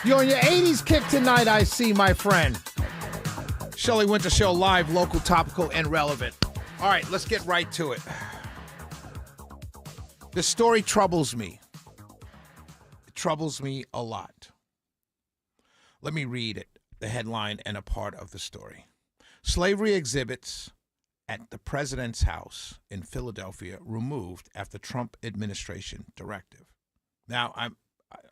You're on your 80s kick tonight, I see, my friend. Shelley Winter Show live, local, topical, and relevant. All right, let's get right to it. This story troubles me. It troubles me a lot. Let me read it, the headline and a part of the story. Slavery exhibits at the president's house in Philadelphia removed after Trump administration directive. Now,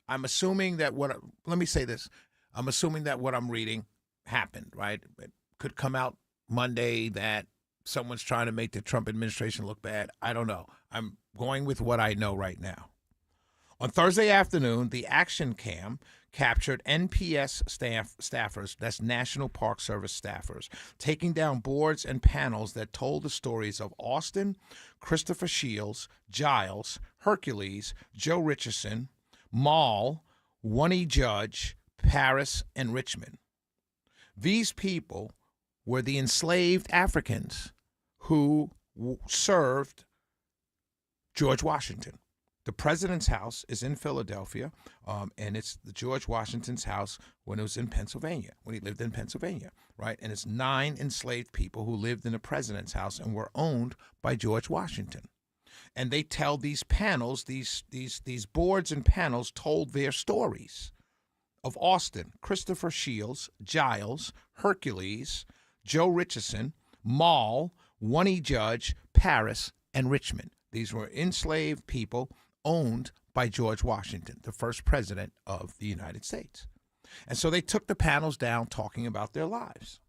I'm assuming that let me say this. I'm assuming that what I'm reading happened, right? It could come out Monday that someone's trying to make the Trump administration look bad. I don't know. I'm going with what I know right now. On Thursday afternoon, the action cam captured NPS staffers, that's National Park Service staffers, taking down boards and panels that told the stories of Austin, Christopher Shields, Giles, Hercules, Joe Richardson, Maul, Wunny Judge, Paris, and Richmond. These people were the enslaved Africans who served George Washington. The president's house is in Philadelphia, and it's the George Washington's house when it was in Pennsylvania, when he lived in Pennsylvania, right? And it's 9 enslaved people who lived in the president's house and were owned by George Washington. And they tell these panels, these boards and panels told their stories of Austin, Christopher Shields, Giles, Hercules, Joe Richardson, Maul, Wunny Judge, Paris, and Richmond. These were enslaved people owned by George Washington, the first president of the United States. And so they took the panels down talking about their lives.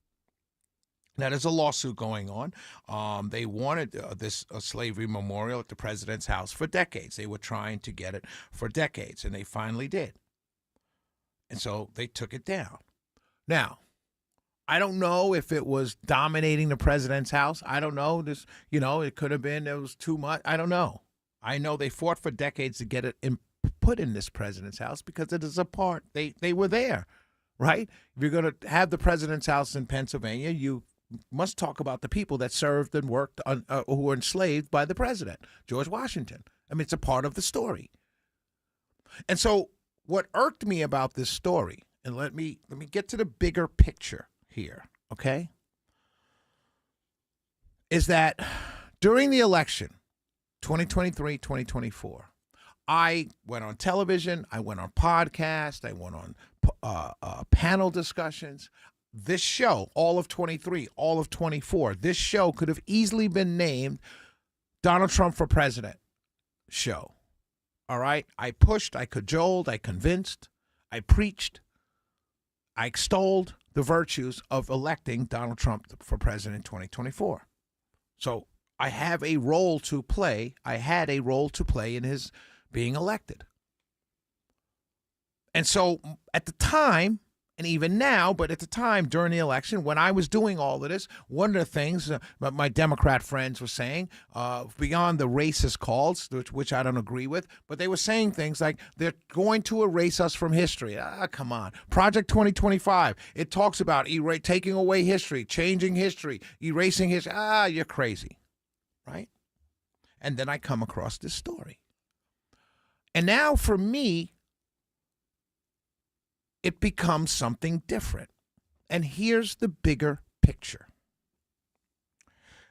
Now, there's a lawsuit going on. They wanted this slavery memorial at the president's house for decades. They were trying to get it for decades, and they finally did. And so they took it down. Now, I don't know if it was dominating the president's house. I don't know. It could have been, it was too much. I don't know. I know they fought for decades to get it put in this president's house because it is a part. They were there, right? If you're going to have the president's house in Pennsylvania, you must talk about the people that served and worked who were enslaved by the president, George Washington. I mean, it's a part of the story. And so what irked me about this story, and let me get to the bigger picture here, okay, is that during the election, 2023, 2024, I went on television, I went on podcasts, I went on panel discussions. This show, all of 23, all of 24, this show could have easily been named Donald Trump for President show. All right? I pushed, I cajoled, I convinced, I preached, I extolled the virtues of electing Donald Trump for president in 2024. So I have a role to play. I had a role to play in his being elected. And so at the time, and even now, but at the time during the election, when I was doing all of this, one of the things my Democrat friends were saying, beyond the racist calls, which I don't agree with, but they were saying things like they're going to erase us from history. Come on. Project 2025, it talks about taking away history, changing history, erasing history. You're crazy, right? And then I come across this story. And now for me, it becomes something different. And here's the bigger picture.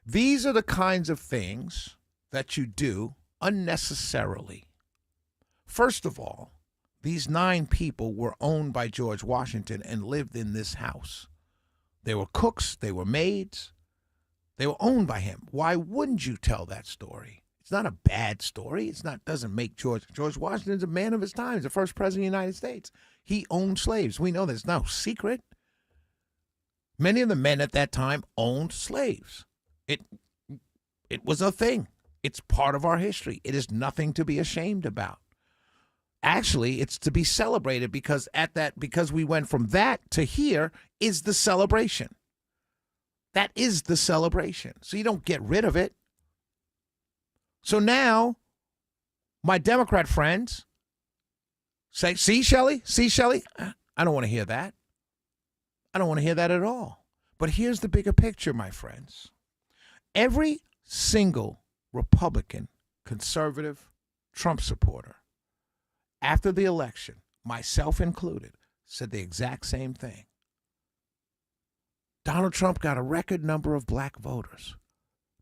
These are the kinds of things that you do unnecessarily. First of all, these 9 people were owned by George Washington and lived in this house. They were cooks, they were maids, they were owned by him. Why wouldn't you tell that story? It's not a bad story. Doesn't make George Washington's a man of his times, the first president of the United States. He owned slaves. We know there's no secret. Many of the men at that time owned slaves. It was a thing. It's part of our history. It is nothing to be ashamed about. Actually, it's to be celebrated because we went from that to here is the celebration. That is the celebration. So you don't get rid of it. So now, my Democrat friends say, see, Shelley? I don't want to hear that. I don't want to hear that at all. But here's the bigger picture, my friends. Every single Republican, conservative, Trump supporter, after the election, myself included, said the exact same thing. Donald Trump got a record number of black voters,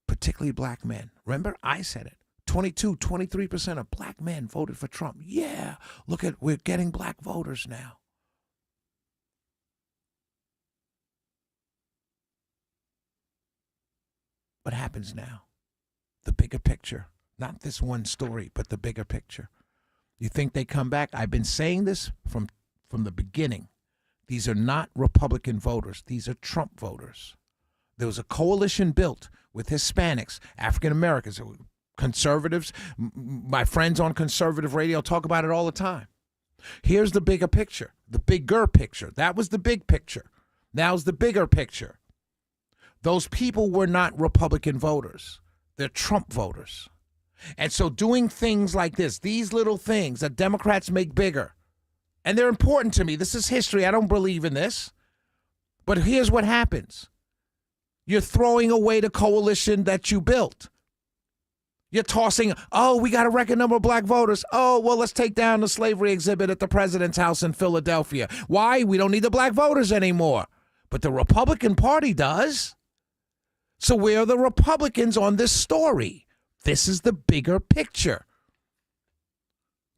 particularly black men. Remember, I said it. 23% of black men voted for Trump. Yeah, look at, we're getting black voters now. What happens now? The bigger picture. Not this one story, but the bigger picture. You think they come back? I've been saying this from the beginning. These are not Republican voters. These are Trump voters. There was a coalition built with Hispanics, African Americans, conservatives. My friends on conservative radio talk about it all the time. Here's the bigger picture, the bigger picture. That was the big picture. Now's the bigger picture. Those people were not Republican voters. They're Trump voters. And so doing things like this, these little things that Democrats make bigger, and they're important to me. This is history. I don't believe in this. But here's what happens. You're throwing away the coalition that you built. You're tossing, oh, we got a record number of black voters. Oh, well, let's take down the slavery exhibit at the president's house in Philadelphia. Why? We don't need the black voters anymore. But the Republican Party does. So where are the Republicans on this story? This is the bigger picture.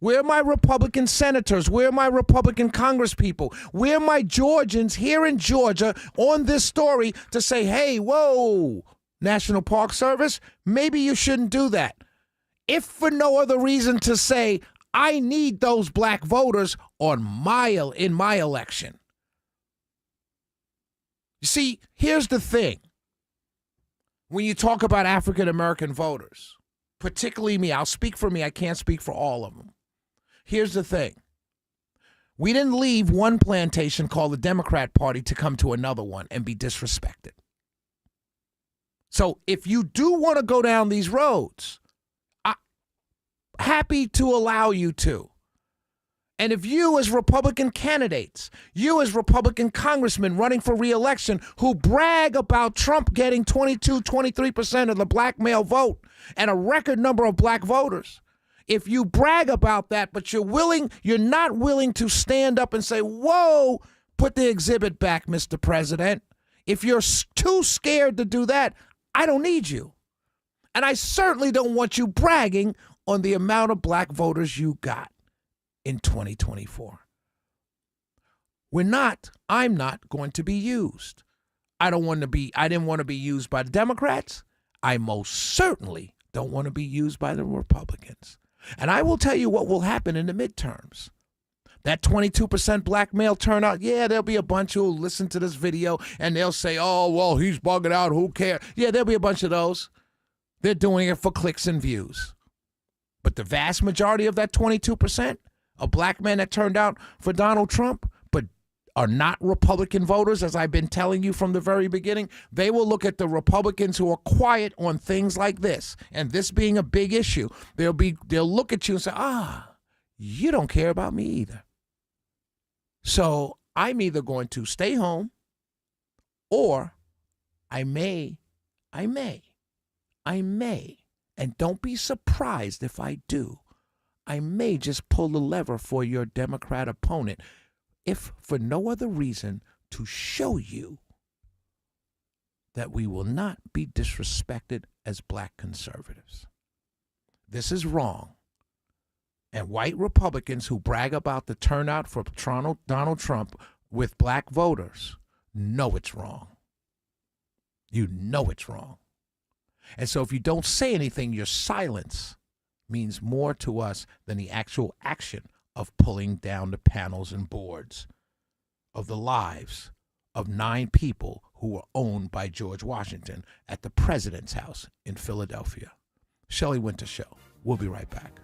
Where are my Republican senators? Where are my Republican congresspeople? Where are my Georgians here in Georgia on this story to say, hey, whoa, National Park Service, maybe you shouldn't do that. If for no other reason to say, I need those black voters in my election. You see, here's the thing. When you talk about African American voters, particularly me, I'll speak for me, I can't speak for all of them. Here's the thing. We didn't leave one plantation called the Democrat Party to come to another one and be disrespected. So if you do want to go down these roads, I'm happy to allow you to. And if you as Republican candidates, you as Republican congressmen running for re-election who brag about Trump getting 23% of the black male vote and a record number of black voters, if you brag about that, but you're not willing to stand up and say, whoa, put the exhibit back, Mr. President. If you're too scared to do that, I don't need you. And I certainly don't want you bragging on the amount of black voters you got in 2024. I'm not going to be used. I didn't want to be used by the Democrats. I most certainly don't want to be used by the Republicans. And I will tell you what will happen in the midterms. That 22% black male turnout, yeah, there'll be a bunch who will listen to this video and they'll say, oh, well, he's bugging out, who cares? Yeah, there'll be a bunch of those. They're doing it for clicks and views. But the vast majority of that 22% of black men that turned out for Donald Trump but are not Republican voters, as I've been telling you from the very beginning, they will look at the Republicans who are quiet on things like this, and this being a big issue, they'll look at you and say, you don't care about me either. So I'm either going to stay home or I may, and don't be surprised if I do, I may just pull the lever for your Democrat opponent, if for no other reason to show you that we will not be disrespected as black conservatives. This is wrong. And white Republicans who brag about the turnout for Donald Trump with black voters know it's wrong. You know it's wrong. And so if you don't say anything, your silence means more to us than the actual action of pulling down the panels and boards of the lives of 9 people who were owned by George Washington at the president's house in Philadelphia. Shelley Winter Show. We'll be right back.